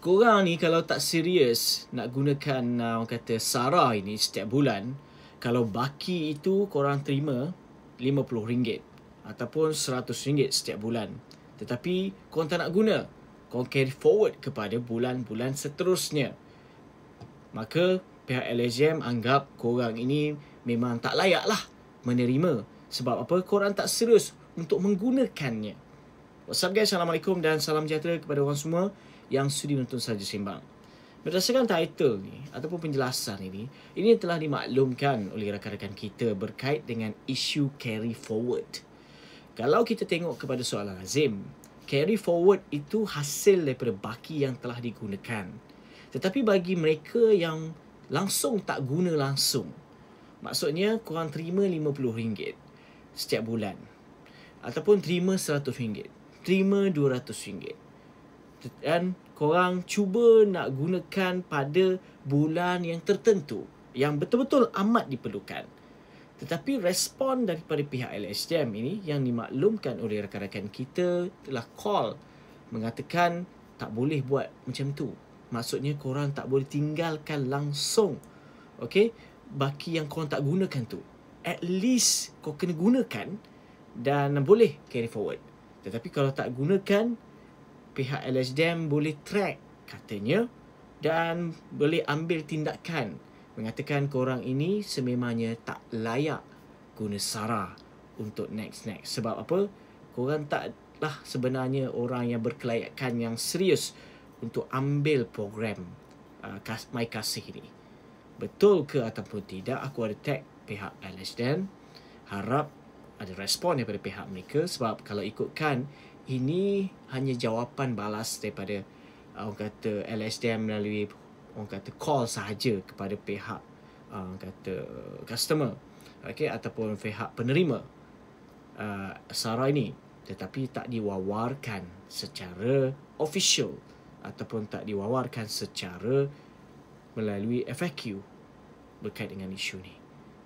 Korang ni kalau tak serius nak gunakan orang kata SARA ini setiap bulan, kalau baki itu korang terima RM50 ataupun RM100 setiap bulan. Tetapi korang tak nak guna, korang carry forward kepada bulan-bulan seterusnya, maka pihak LHDM anggap korang ini memang tak layak lah menerima. Sebab apa? Korang tak serius untuk menggunakannya. What's up guys, Assalamualaikum dan salam sejahtera kepada orang semua yang sudi menonton Saja Sembang. Berdasarkan title ni ataupun penjelasan ini telah dimaklumkan oleh rakan-rakan kita berkait dengan isu carry forward. Kalau kita tengok kepada soalan lazim, carry forward itu hasil daripada baki yang telah digunakan. Tetapi bagi mereka yang langsung tak guna langsung, maksudnya korang terima RM50 setiap bulan, ataupun terima RM100, terima RM200, dan korang cuba nak gunakan pada bulan yang tertentu yang betul-betul amat diperlukan. Tetapi respon daripada pihak LHDM ini yang dimaklumkan oleh rakan-rakan kita telah call mengatakan tak boleh buat macam tu. Maksudnya korang tak boleh tinggalkan langsung, okay, baki yang korang tak gunakan tu. At least kau kena gunakan dan boleh carry forward. Tetapi kalau tak gunakan, pihak LHDM boleh track katanya dan boleh ambil tindakan mengatakan korang ini sememangnya tak layak guna SARA untuk next. Sebab apa? Korang taklah sebenarnya orang yang berkelayakan yang serius untuk ambil program My Kasih ini. Betul ke ataupun tidak, aku ada tag pihak LHDM. Harap ada respon daripada pihak mereka, sebab kalau ikutkan ini hanya jawapan balas daripada orang kata LHDM melalui orang kata call sahaja kepada pihak orang kata customer, okay, ataupun pihak penerima SARA ini, tetapi tak diwawarkan secara official ataupun tak diwawarkan secara melalui FAQ berkait dengan isu ni.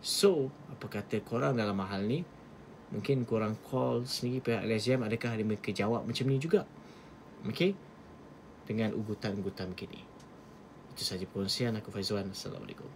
So, apa kata korang dalam hal ni? Mungkin korang call sendiri pihak LHDM, adakah ada mereka jawab macam ni juga? Okay? Dengan ugutan-ugutan begini. Itu sahaja perkongsian aku, Faizwan. Assalamualaikum.